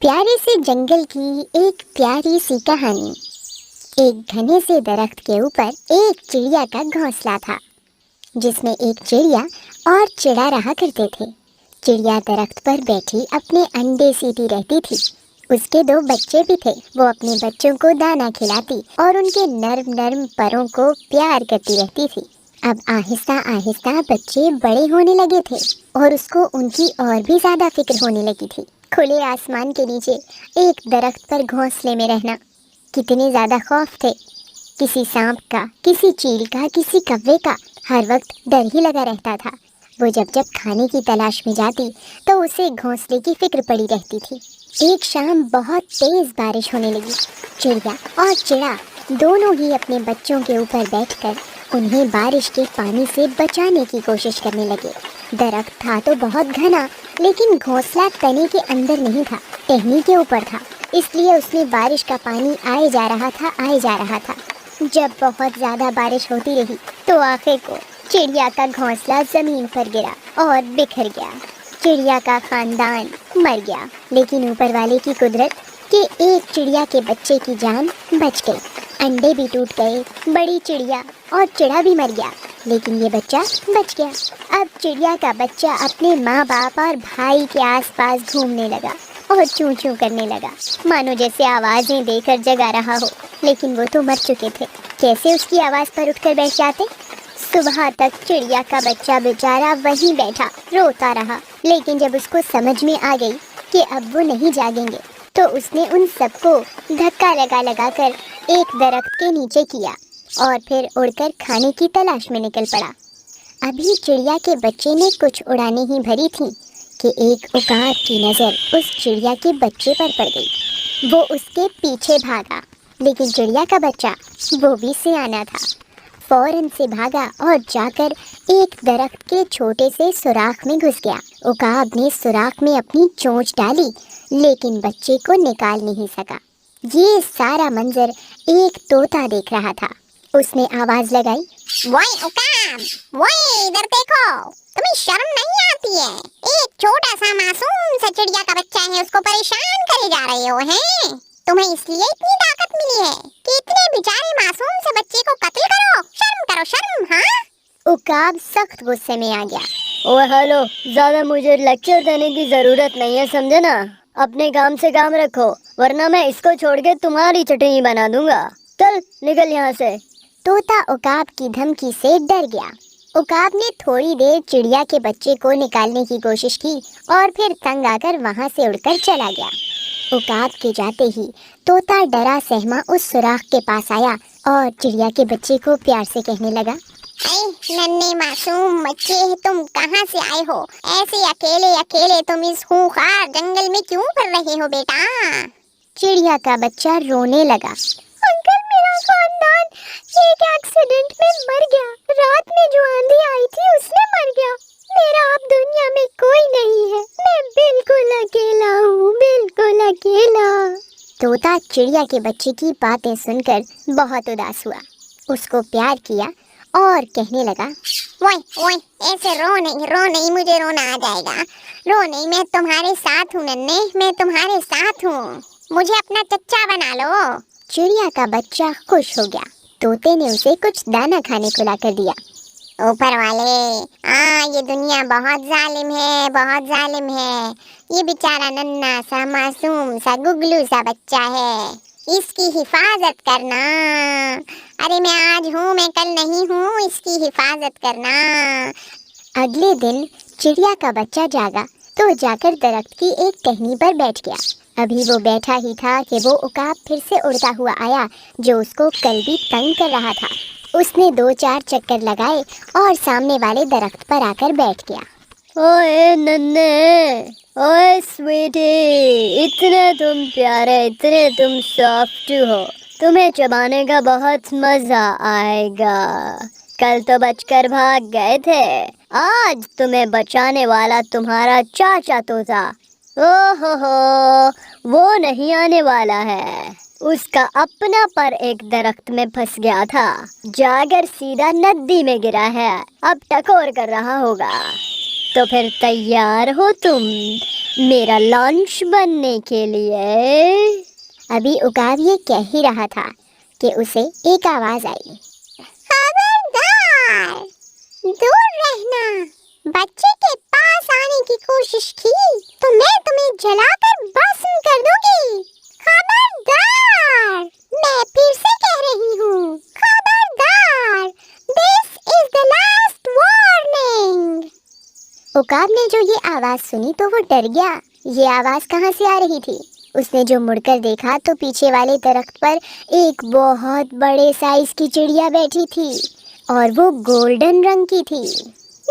प्यारे से जंगल की एक प्यारी सी कहानी। एक घने से दरख्त के ऊपर एक चिड़िया का घोंसला था, जिसमें एक चिड़िया और चिड़ा रहा करते थे। चिड़िया दरख्त पर बैठी अपने अंडे सीती रहती थी। उसके 2 बच्चे भी थे। वो अपने बच्चों को दाना खिलाती और उनके नर्म नर्म परों को प्यार करती रहती थी। अब आहिस्ता आहिस्ता बच्चे बड़े होने लगे थे और उसको उनकी और भी ज्यादा फिक्र होने लगी थी। खुले आसमान के नीचे एक दरख्त पर घोंसले में रहना, कितने ज्यादा खौफ थे। किसी सांप का, किसी चील का, किसी कौवे का हर वक्त डर ही लगा रहता था। वो जब जब खाने की तलाश में जाती तो उसे घोंसले की फिक्र पड़ी रहती थी। एक शाम बहुत तेज बारिश होने लगी। चिड़िया और चिड़ा दोनों ही अपने बच्चों के ऊपर बैठकर उन्हें बारिश के पानी से बचाने की कोशिश करने लगे। दरख्त था तो बहुत घना, लेकिन घोंसला तने के अंदर नहीं था, टहनी के ऊपर था। इसलिए उसमें बारिश का पानी आए जा रहा था। जब बहुत ज्यादा बारिश होती रही तो आखिर को चिड़िया का घोंसला जमीन पर गिरा और बिखर गया। चिड़िया का खानदान मर गया, लेकिन ऊपर वाले की कुदरत कि एक चिड़िया के बच्चे की जान बच गई। अंडे भी टूट गए, बड़ी चिड़िया और चिड़ा भी मर गया, लेकिन ये बच्चा बच गया। अब चिड़िया का बच्चा अपने माँ बाप और भाई के आसपास घूमने लगा और चूं चूं करने लगा, मानो जैसे आवाजें देकर जगा रहा हो। लेकिन वो तो मर चुके थे, कैसे उसकी आवाज पर उठकर बैठ जाते। सुबह तक चिड़िया का बच्चा बेचारा वहीं बैठा रोता रहा, लेकिन जब उसको समझ में आ गई कि अब वो नहीं जागेंगे तो उसने उन सबको धक्का लगा कर एक दरख्त के नीचे किया और फिर उड़कर खाने की तलाश में निकल पड़ा। अभी चिड़िया के बच्चे ने कुछ उड़ाने ही भरी थी कि एक उकाब की नज़र उस चिड़िया के बच्चे पर पड़ गई। वो उसके पीछे भागा, लेकिन चिड़िया का बच्चा वो भी सियाना था, फौरन से भागा और जाकर एक दरख्त के छोटे से सुराख में घुस गया। उकाब ने सुराख में अपनी चोंच डाली, लेकिन बच्चे को निकाल नहीं सका। ये सारा मंजर एक तोता देख रहा था। उसने आवाज लगाई, वोए उकाब, वोए इधर देखो, तुम्हें शर्म नहीं आती है? एक छोटा सा मासूम सा चिड़िया का बच्चा है, उसको परेशान करे जा रहे हो हैं? तुम्हें इसलिए इतनी ताकत मिली है कि इतने बेचारे मासूम से बच्चे को कत्ल करो? शर्म करो शर्म। हाँ, उकाब सख्त गुस्से में आ गया। ओए हेलो, ज्यादा मुझे लेक्चर देने की जरूरत नहीं है, समझे ना? अपने काम से काम रखो, वरना मैं इसको छोड़ के तुम्हारी चटनी बना दूंगा। चल निकल यहाँ से। तोता उकाब की धमकी से डर गया। उकाब ने थोड़ी देर चिड़िया के बच्चे को निकालने की कोशिश की और फिर तंग आकर वहां से उड़कर चला गया। उकाब के जाते ही तोता डरा सहमा उस सुराख के पास आया और चिड़िया के बच्चे को प्यार से कहने लगा, नन्हे मासूम बच्चे, तुम कहाँ से आए हो? ऐसे अकेले अकेले तुम इस खूंखार जंगल में क्यों फिर रहे हो बेटा? चिड़िया का बच्चा रोने लगा। अंकल, मेरा खानदान एक एक्सीडेंट में मर गया। रात में जो आंधी आई थी उसमें मर गया। मेरा अब दुनिया में कोई नहीं है। मैं बिल्कुल अकेला हूँ, बिल्कुल अकेला। तोता चिड़िया के बच्चे की बातें सुनकर बहुत उदास हुआ। उसको प्यार किया और कहने लगा, ओए ओए, ऐसे रो नहीं, मुझे रोना आ जाएगा। रो नहीं, मैं तुम्हारे साथ हूँ नन्हे, मैं तुम्हारे साथ हूँ। मुझे अपना चच्चा बना लो। चिड़िया का बच्चा खुश हो गया। तोते ने उसे कुछ दाना खाने को लाकर दिया। ऊपर वाले, ये दुनिया बहुत जालिम है, बहुत जालिम है। ये बेचारा नन्हा सा मासूम सा गुगलू सा बच्चा है, इसकी हिफाजत करना। अरे मैं आज हूँ, मैं कल नहीं हूँ, इसकी हिफाजत करना। अगले दिन चिड़िया का बच्चा जागा तो जाकर दरख्त की एक टहनी पर बैठ गया। अभी वो बैठा ही था कि वो उकाब फिर से उड़ता हुआ आया, जो उसको कल भी तंग कर रहा था। उसने 2-4 चक्कर लगाए और सामने वाले दरख्त पर आकर बैठ गया। ओए नन्हे, ओए स्वीटी, इतने तुम प्यारे, इतने तुम सॉफ्ट हो, तुम्हें चबाने का बहुत मजा आएगा। कल तो बचकर भाग गए थे, आज तुम्हें बचाने वाला तुम्हारा चाचा तोता, ओहो हो, वो नहीं आने वाला है। उसका अपना पर एक दरख्त में फंस गया था, जाकर सीधा नदी में गिरा है, अब टकोर कर रहा होगा। तो फिर तैयार हो तुम मेरा लंच बनने के लिए? अभी उकाब ये कह ही रहा था कि उसे एक आवाज आई। खबरदार, दूर रहना। बच्चे के पास आने की कोशिश की तो मैं तुम्हें जलाकर भस्म कर दूंगी। खबरदार, मैं फिर से कह रही हूँ, खबरदार। This is the last warning. उकाब ने जो ये आवाज सुनी तो वो डर गया। ये आवाज कहाँ से आ रही थी? उसने जो मुड़कर देखा तो पीछे वाले दरख्त पर एक बहुत बड़े साइज की चिड़िया बैठी थी और वो गोल्डन रंग की थी।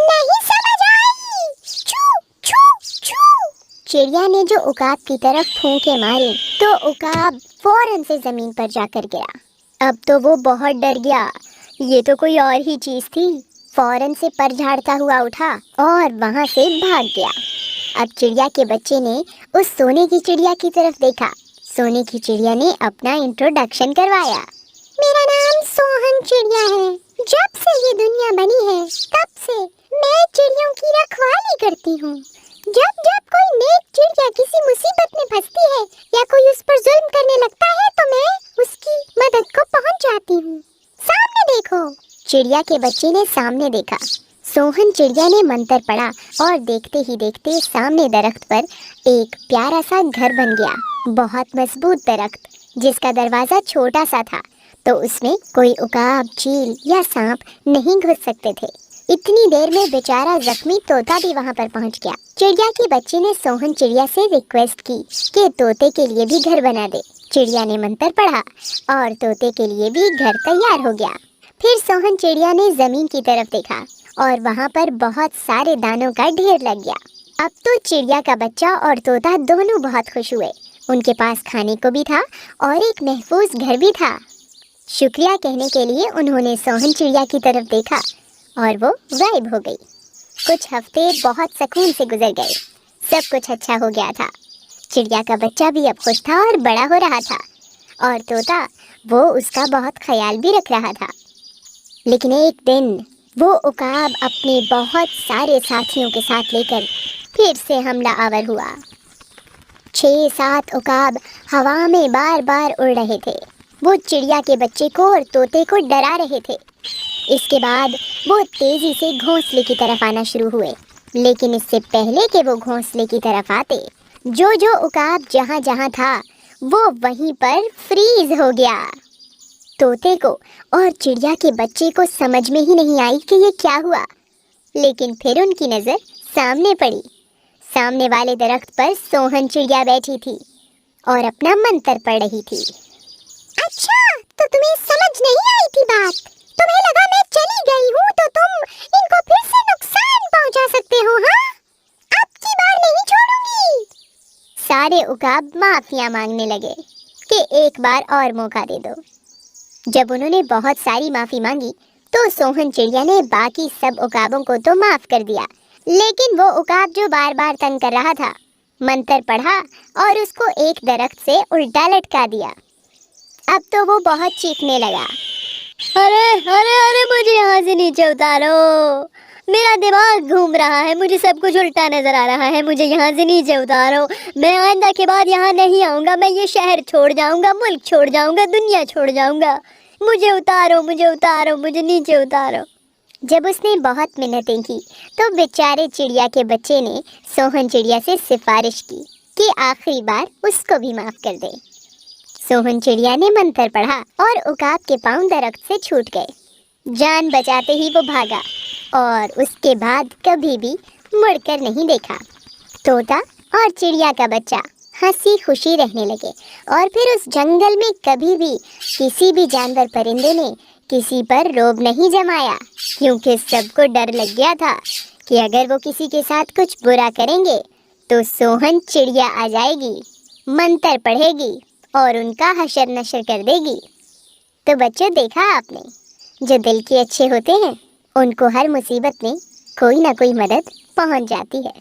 नहीं समझ आई। छू छू छू। चिड़िया ने जो उकाब की तरफ फूंके मारी तो उकाब फौरन से जमीन पर जाकर गिरा। अब तो वो बहुत डर गया। ये तो कोई और ही चीज थी। फौरन से पर झाड़ता हुआ उठा और वहां से भाग गया। अब चिड़िया के बच्चे ने उस सोने की चिड़िया की तरफ देखा। सोने की चिड़िया ने अपना इंट्रोडक्शन करवाया। मेरा नाम सोहन चिड़िया है। जब से ये दुनिया बनी है तब से मैं चिड़ियों की रखवाली करती हूँ। जब जब कोई नेक चिड़िया किसी मुसीबत में फंसती है या कोई उस पर जुल्म करने लगता है तो मैं उसकी मदद को पहुँच जाती हूँ। सामने देखो। चिड़िया के बच्चे ने सामने देखा। सोहन चिड़िया ने मंत्र पढ़ा और देखते ही देखते सामने दरख्त पर एक प्यारा सा घर बन गया। बहुत मजबूत दरख्त जिसका दरवाजा छोटा सा था तो उसमें कोई उकाब, चील या सांप नहीं घुस सकते थे। इतनी देर में बेचारा जख्मी तोता भी वहां पर पहुंच गया। चिड़िया के बच्चे ने सोहन चिड़िया से रिक्वेस्ट की कि तोते के लिए भी घर बना दे। चिड़िया ने मंत्र पढ़ा और तोते के लिए भी घर तैयार हो गया। फिर सोहन चिड़िया ने जमीन की तरफ देखा और वहां पर बहुत सारे दानों का ढेर लग गया। अब तो चिड़िया का बच्चा और तोता दोनों बहुत खुश हुए। उनके पास खाने को भी था और एक महफूज घर भी था। शुक्रिया कहने के लिए उन्होंने सोहन चिड़िया की तरफ देखा और वो गायब हो गई। कुछ हफ्ते बहुत सुकून से गुजर गए। सब कुछ अच्छा हो गया था। चिड़िया का बच्चा भी अब खुश था और बड़ा हो रहा था और तोता वो उसका बहुत ख्याल भी रख रहा था। लेकिन एक दिन वो उकाब अपने बहुत सारे साथियों के साथ लेकर फिर से हमला आवर हुआ। 6-7 उकाब हवा में बार बार उड़ रहे थे। वो चिड़िया के बच्चे को और तोते को डरा रहे थे। इसके बाद वो तेजी से घोंसले की तरफ आना शुरू हुए। लेकिन इससे पहले कि वो घोंसले की तरफ आते, जो उकाब जहाँ जहाँ था वो वहीं पर फ्रीज हो गया। तोते को और चिड़िया के बच्चे को समझ में ही नहीं आई कि ये क्या हुआ। लेकिन फिर उनकी नज़र सामने पड़ी। सामने वाले दरख्त पर सोहन चिड़िया बैठी थी और अपना मंत्र पढ़ रही थी। अच्छा, तो तुम्हें समझ नहीं आई थी बात? तुम्हें लगा मैं चली गई हूँ तो तुम इनको फिर से नुकसान पहुँचा सकते हो? हाँ, अब की बार नहीं छोड़ूंगी। सारे उकाब माफिया मांगने लगे कि एक बार और मौका दे दो। जब उन्होंने बहुत सारी माफी मांगी तो सोहन चिड़िया ने बाकी सब उकाबों को तो माफ कर दिया। लेकिन वो उकाब जो बार बार तंग कर रहा था, मंत्र पढ़ा और उसको एक दरख्त से उल्टा लटका दिया। अब तो वो बहुत चीखने लगा। अरे अरे अरे, मुझे यहाँ से नीचे उतारो। मेरा दिमाग घूम रहा है, मुझे सब कुछ उल्टा नजर आ रहा है। मुझे यहाँ से नीचे उतारो। मैं आइंदा के बाद यहाँ नहीं आऊँगा। मैं ये शहर छोड़ जाऊँगा, मुल्क छोड़ जाऊँगा, दुनिया छोड़ जाऊँगा। मुझे उतारो, मुझे उतारो, मुझे नीचे उतारो। जब उसने बहुत मिन्नतें की तो बेचारे चिड़िया के बच्चे ने सोहन चिड़िया से सिफारिश की कि आखिरी बार उसको भी माफ कर दे। सोहन चिड़िया ने मंत्र पढ़ा और उकाब के पांव दरख्त से छूट गए। जान बचाते ही वो भागा और उसके बाद कभी भी मुड़कर नहीं देखा। तोता और चिड़िया का बच्चा हंसी खुशी रहने लगे और फिर उस जंगल में कभी भी किसी भी जानवर परिंदे ने किसी पर रोब नहीं जमाया, क्योंकि सबको डर लग गया था कि अगर वो किसी के साथ कुछ बुरा करेंगे तो सोहन चिड़िया आ जाएगी, मंत्र पढ़ेगी और उनका हशर नशर कर देगी। तो बच्चों, देखा आपने, जो दिल के अच्छे होते हैं उनको हर मुसीबत में कोई ना कोई मदद पहुंच जाती है।